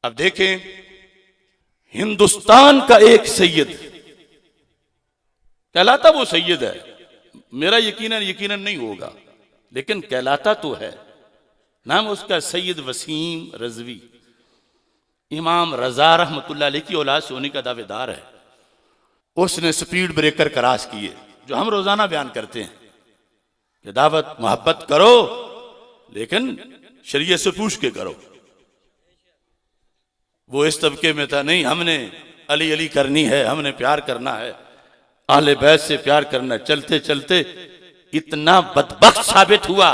अब देखें, हिंदुस्तान का एक सैयद कहलाता, वो सैयद है, मेरा यकीनन नहीं होगा, लेकिन कहलाता तो है। नाम उसका सैयद वसीम रजवी, इमाम रजा रहमतुल्लाह अलैह की औलाद से होने का दावेदार है। उसने स्पीड ब्रेकर क्रॉस किए, जो हम रोजाना बयान करते हैं कि दावत मोहब्बत करो, लेकिन शरीयत से पूछ के करो। वो इस तबके में था, नहीं हमने अली अली करनी है, हमने प्यार करना है, अहले बैत से प्यार करना। चलते चलते इतना बदबख्त साबित हुआ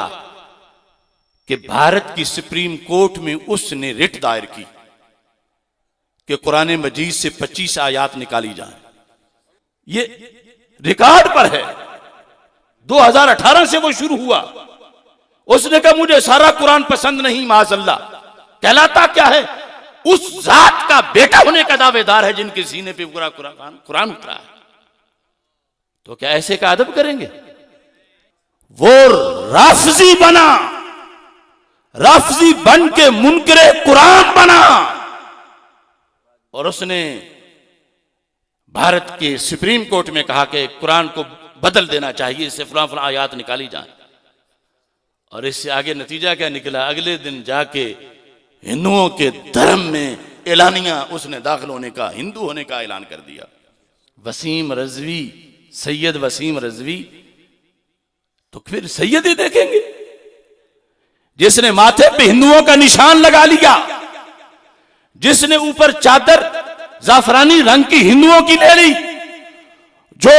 कि भारत की सुप्रीम कोर्ट में उसने रिट दायर की कि कुरान मजीद से 25 आयात निकाली जाए। ये रिकॉर्ड पर है, 2018 से वो शुरू हुआ। उसने कहा मुझे सारा कुरान पसंद नहीं, माज़अल्लाह। कहलाता क्या है? उस जात का बेटा होने का दावेदार है जिनके सीने पे पूरा कुरान उतरा है। तो क्या ऐसे का अदब करेंगे? वो राफजी बना, राफजी बन के मुनकरे कुरान बना, और उसने भारत के सुप्रीम कोर्ट में कहा कि कुरान को बदल देना चाहिए, इससे फलां फलां आयात निकाली जाए। और इससे आगे नतीजा क्या निकला? अगले दिन जाके हिंदुओं के धर्म में एलानिया उसने दाखिल होने का, हिंदू होने का ऐलान कर दिया। वसीम रजवी, सैयद वसीम रजवी, तो फिर सैयद ही देखेंगे जिसने माथे पे हिंदुओं का निशान लगा लिया, जिसने ऊपर चादर जाफरानी रंग की हिंदुओं की ले ली, जो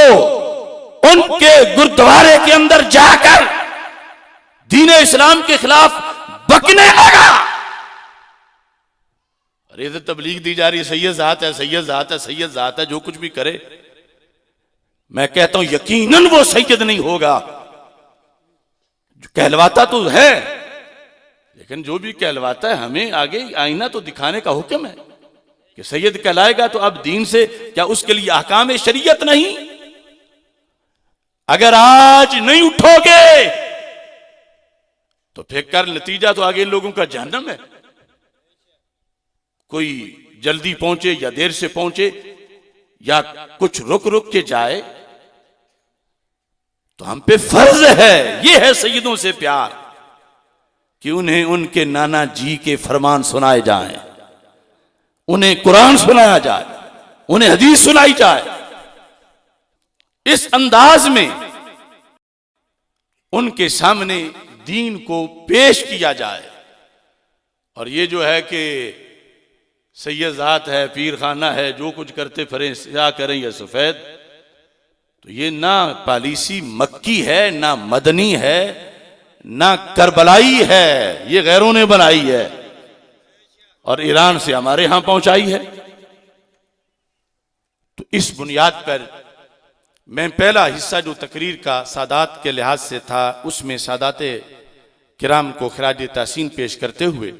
उनके गुरुद्वारे के अंदर जाकर दीन इस्लाम के खिलाफ बकने लगा। अरे तो तबलीग दी जा रही है, सैयद जात है, सैयद जात है, सैयद जात है, जो कुछ भी करे। मैं कहता हूं यकीनन वो सैयद नहीं होगा। जो कहलवाता तो है, लेकिन जो भी कहलवाता है, हमें आगे आईना तो दिखाने का हुक्म है कि सैयद कहलाएगा तो अब दीन से क्या उसके लिए अहकाम शरीयत नहीं? अगर आज नहीं उठोगे तो फिर कर नतीजा तो आगे लोगों का जहन्नम है। कोई जल्दी पहुंचे या देर से पहुंचे या कुछ रुक रुक के जाए, तो हम पे फर्ज है, ये है सैयदों से प्यार, कि उन्हें उनके नाना जी के फरमान सुनाए जाएं, उन्हें कुरान सुनाया जाए, उन्हें हदीस सुनाई जाए। इस अंदाज में उनके सामने दीन को पेश किया जाए। और ये जो है कि सैयद जात है, पीर खाना है, जो कुछ करते फिरें, क्या करें या सफेद, तो ये ना पॉलिसी मक्की है, ना मदनी है, ना करबलाई है, ये गैरों ने बनाई है और ईरान से हमारे यहां पहुंचाई है। तो इस बुनियाद पर मैं पहला हिस्सा जो तकरीर का सादात के लिहाज से था, उसमें सादात किराम को खिराज तहसीन पेश करते हुए